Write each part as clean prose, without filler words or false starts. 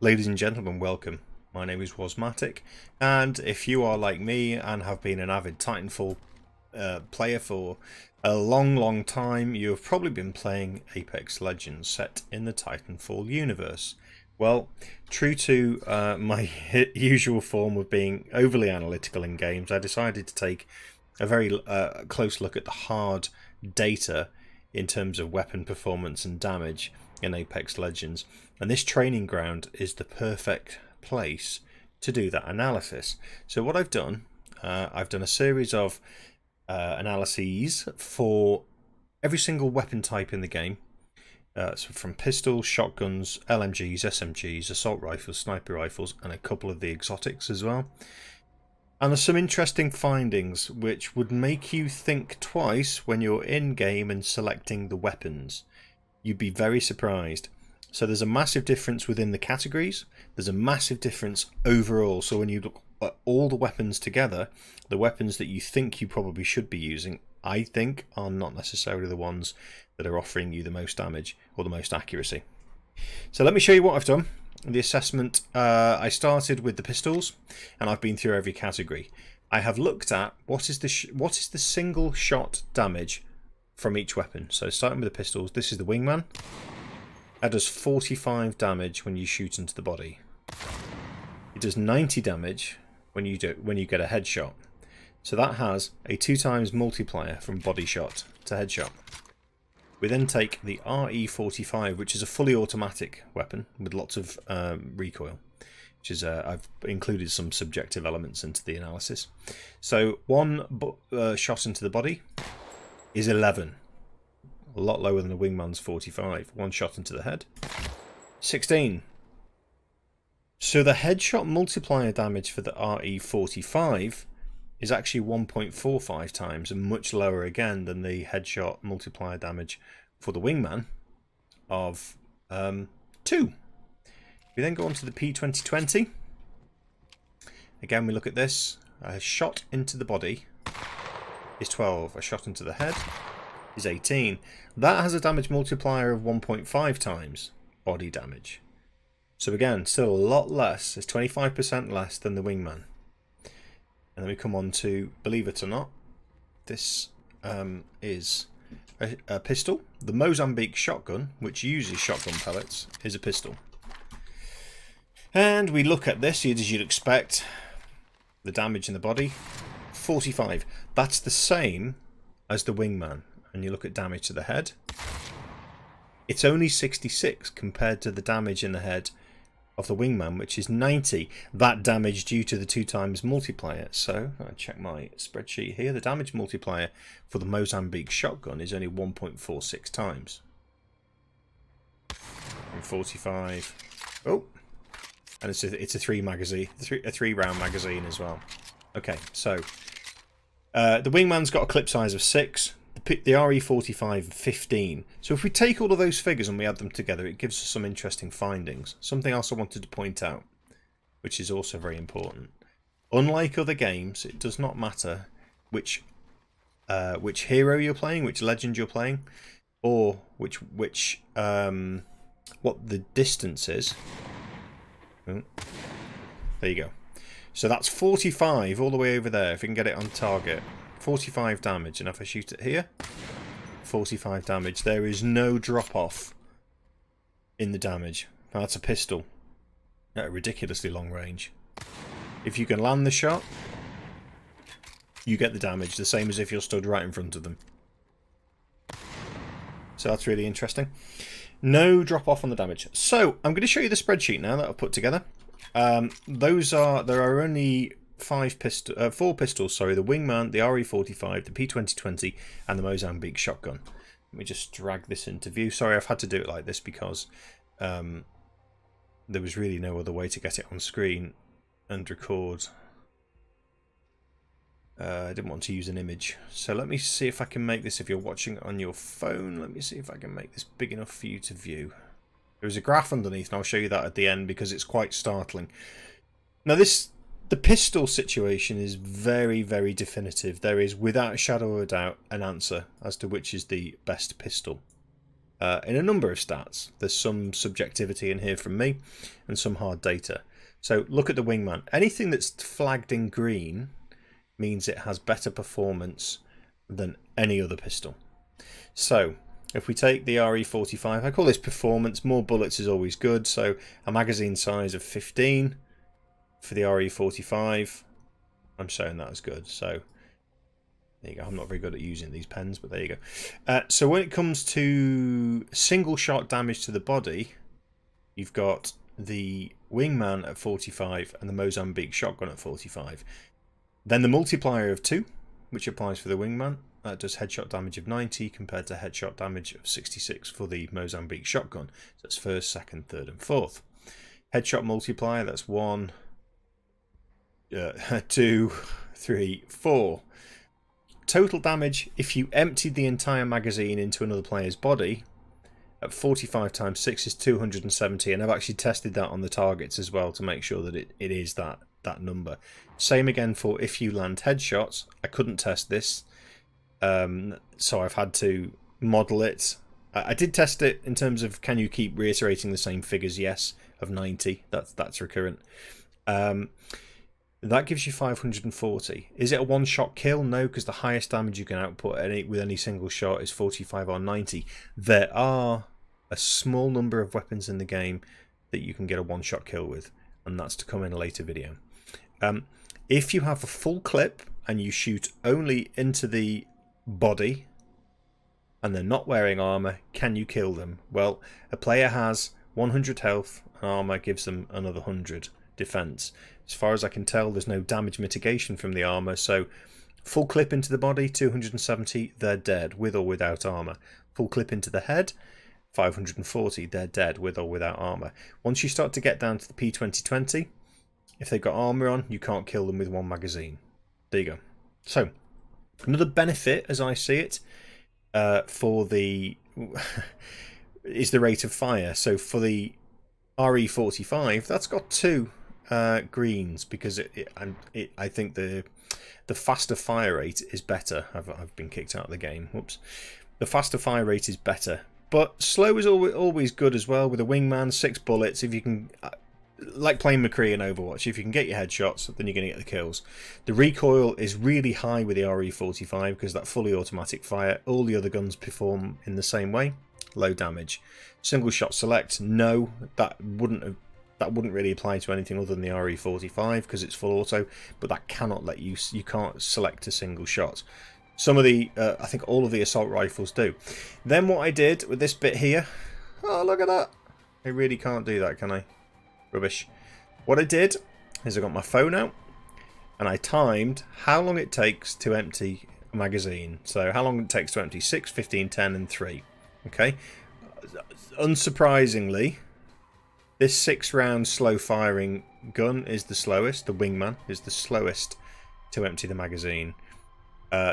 Ladies and gentlemen, welcome. My name is Wasmatic, and if you are like me and have been an avid Titanfall player for a long time, you have probably been playing Apex Legends set in the Titanfall universe. Well, true to my usual form of being overly analytical in games, I decided to take a very close look at the hard data in terms of weapon performance and damage in Apex Legends, and this training ground is the perfect place to do that analysis. So what I've done a series of analyses for every single weapon type in the game, so from pistols, shotguns, LMGs, SMGs, assault rifles, sniper rifles, and a couple of the exotics as well. And there's some interesting findings which would make you think twice when you're in game and selecting the weapons. You'd be very surprised. So there's a massive difference within the categories. There's a massive difference overall. So when you look at all the weapons together, the weapons that you think you probably should be using, I think, are not necessarily the ones that are offering you the most damage or the most accuracy. So let me show you what I've done. The assessment, I started with the pistols, and I've been through every category. I have looked at what is the single shot damage from each weapon. So starting with the pistols, this is the Wingman. That does 45 damage when you shoot into the body. It does 90 damage when you get a headshot. So that has a 2x multiplier from body shot to headshot. We then take the RE45, which is a fully automatic weapon with lots of recoil, which is I've included some subjective elements into the analysis. So one shot into the body is 11, a lot lower than the Wingman's 45. One shot into the head, 16. So the headshot multiplier damage for the RE45 is actually 1.45 times, and much lower again than the headshot multiplier damage for the Wingman of 2. We then go on to the P2020. Again, we look at this. A shot into the body is 12. A shot into the head is 18. That has a damage multiplier of 1.5 times body damage. So again, still a lot less. It's 25% less than the Wingman. And then we come on to, believe it or not, this is a pistol. The Mozambique shotgun, which uses shotgun pellets, is a pistol. And we look at this, as you'd expect, the damage in the body, 45. That's the same as the Wingman. And you look at damage to the head, it's only 66 compared to the damage in the head of the Wingman, which is 90. That damage due to the 2x multiplier. So I check my spreadsheet here. The damage multiplier for the Mozambique shotgun is only 1.46 times. And 45. Oh, and it's a 3 round magazine as well. Okay, so the Wingman's got a clip size of 6. The RE45 15. So if we take all of those figures and we add them together, it gives us some interesting findings. Something else I wanted to point out, which is also very important. Unlike other games, it does not matter which hero you're playing, which legend you're playing, or what the distance is. Oh, there you go. So that's 45 all the way over there. If we can get it on target. 45 damage, and if I shoot it here, 45 damage. There is no drop off in the damage. Now, that's a pistol at a ridiculously long range. If you can land the shot, you get the damage, the same as if you're stood right in front of them. So that's really interesting. No drop off on the damage. So I'm going to show you the spreadsheet now that I've put together. There are only 4 pistols, sorry, the Wingman, the RE45, the P2020, and the Mozambique shotgun. Let me just drag this into view. Sorry, I've had to do it like this because there was really no other way to get it on screen and record. I didn't want to use an image. So let me see if I can make this, if you're watching it on your phone, let me see if I can make this big enough for you to view. There is a graph underneath, and I'll show you that at the end because it's quite startling. Now the pistol situation is very, very definitive. There is, without a shadow of a doubt, an answer as to which is the best pistol. in a number of stats. There's some subjectivity in here from me and some hard data. So look at the wingman. Anything that's flagged in green means it has better performance than any other pistol. So if we take the RE45, I call this performance. More bullets is always good. So a magazine size of 15 for the RE45. I'm showing that as good. So there you go. I'm not very good at using these pens, but there you go. So when it comes to single shot damage to the body, you've got the wingman at 45 and the Mozambique shotgun at 45. Then the multiplier of 2, which applies for the wingman. That does headshot damage of 90 compared to headshot damage of 66 for the Mozambique shotgun. So that's first, second, third, and fourth. Headshot multiplier, that's 1, 2, 3, 4. Total damage, if you emptied the entire magazine into another player's body, at 45 times 6 is 270, and I've actually tested that on the targets as well to make sure that it is that number. Same again for if you land headshots. I couldn't test this, so I've had to model it. I did test it in terms of can you keep reiterating the same figures? Yes, of 90. That's recurrent. That gives you 540. Is it a one-shot kill? No, because the highest damage you can output with any single shot is 45 or 90. There are a small number of weapons in the game that you can get a one-shot kill with, and that's to come in a later video. If you have a full clip and you shoot only into the body and they're not wearing armor, can you kill them? Well, a player has 100 health and armor gives them another 100 defense. As far as I can tell, there's no damage mitigation from the armor, so full clip into the body, 270, they're dead, with or without armor. Full clip into the head, 540, they're dead, with or without armor. Once you start to get down to the P2020, if they've got armor on, you can't kill them with one magazine. There you go. So, another benefit, as I see it, for the is the rate of fire. So for the RE45, that's got 2 greens because I think the faster fire rate is better. I've been kicked out of the game. Whoops. The faster fire rate is better, but slow is always good as well. With a wingman, 6 bullets. If you can, like playing McCree in Overwatch, if you can get your headshots, then you're going to get the kills. The recoil is really high with the RE45 because that fully automatic fire. All the other guns perform in the same way. Low damage. Single shot select, no, that wouldn't really apply to anything other than the RE45 because it's full auto, but that cannot let you can't select a single shot. Some of the I think all of the assault rifles do. Then what I did with this bit here, oh look at that, I really can't do that, can I? Rubbish. What I did is I got my phone out and I timed how long it takes to empty a magazine. So how long it takes to empty 6, 15, 10 and 3. Okay. Unsurprisingly, this 6-round slow firing gun is the slowest. The wingman is the slowest to empty the magazine.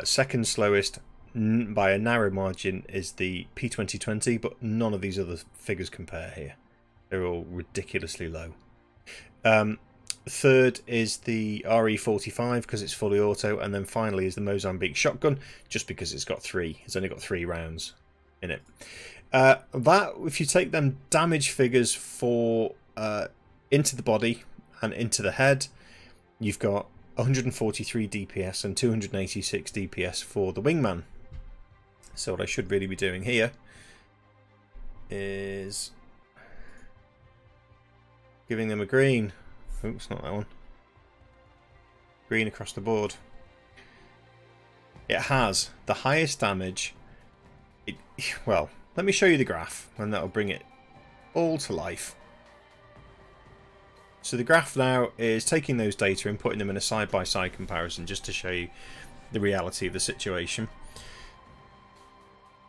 Second slowest by a narrow margin is the P2020, but none of these other figures compare here. They're all ridiculously low. Third is the RE45 because it's fully auto, and then finally is the Mozambique shotgun just because it's only got 3 rounds in it. That, if you take them damage figures for into the body and into the head, you've got 143 DPS and 286 DPS for the wingman. So what I should really be doing here is giving them a green. Oops, not that one. Green across the board. It has the highest damage. Well, let me show you the graph and that'll bring it all to life. So the graph now is taking those data and putting them in a side-by-side comparison just to show you the reality of the situation.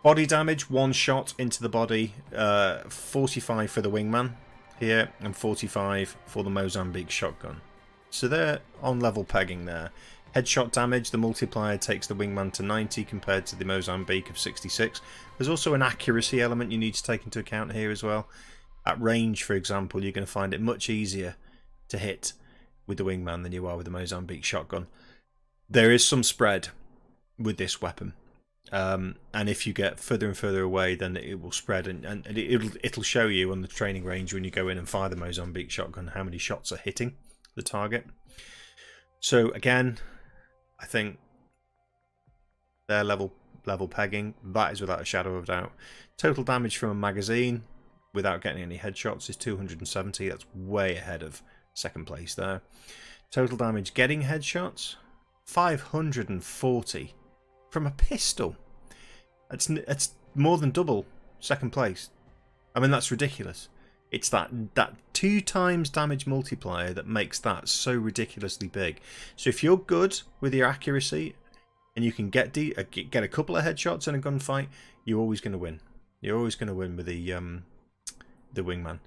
Body damage, 1 shot into the body, 45 for the wingman here and 45 for the Mozambique shotgun. So they're on level pegging there. Headshot damage, the multiplier takes the wingman to 90 compared to the Mozambique of 66. There's also an accuracy element you need to take into account here as well. At range, for example, you're going to find it much easier to hit with the wingman than you are with the Mozambique shotgun. There is some spread with this weapon. And if you get further and further away, then it will spread, and it'll show you on the training range when you go in and fire the Mozambique shotgun how many shots are hitting the target. So again, I think their level pegging, that is without a shadow of doubt. Total damage from a magazine without getting any headshots is 270. That's way ahead of second place there. Total damage getting headshots, 540 from a pistol. It's more than double second place. I mean, that's ridiculous. It's that 2 times damage multiplier that makes that so ridiculously big. So if you're good with your accuracy and you can get a couple of headshots in a gunfight, you're always going to win. You're always going to win with the wingman.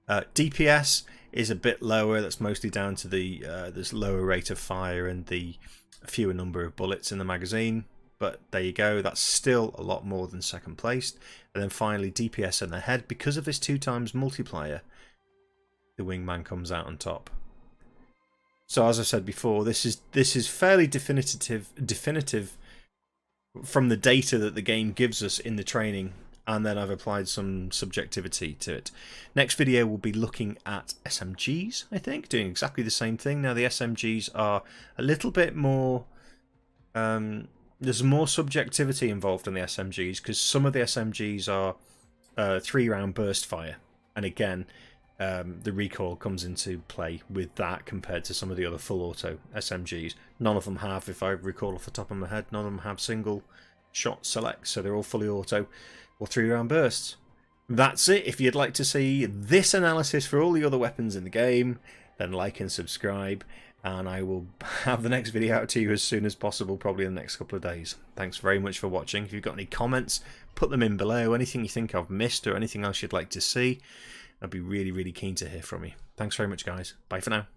DPS is a bit lower. That's mostly down to the this lower rate of fire and the fewer number of bullets in the magazine. But there you go. That's still a lot more than second place. And then finally, DPS in the head, because of this 2 times multiplier, the wingman comes out on top. So as I said before, this is fairly definitive from the data that the game gives us in the training, and then I've applied some subjectivity to it. Next video will be looking at SMGs, I think, doing exactly the same thing. Now the SMGs are a little bit more, there's more subjectivity involved in the SMGs, because some of the SMGs are 3-round burst fire, and again, the recoil comes into play with that compared to some of the other full auto SMGs. None of them have, if I recall off the top of my head, none of them have single shot select, so they're all fully auto or 3-round bursts. That's it. If you'd like to see this analysis for all the other weapons in the game, then like and subscribe, and I will have the next video out to you as soon as possible, probably in the next couple of days. Thanks very much for watching. If you've got any comments, put them in below. Anything you think I've missed or anything else you'd like to see, I'd be really, really keen to hear from you. Thanks very much, guys. Bye for now.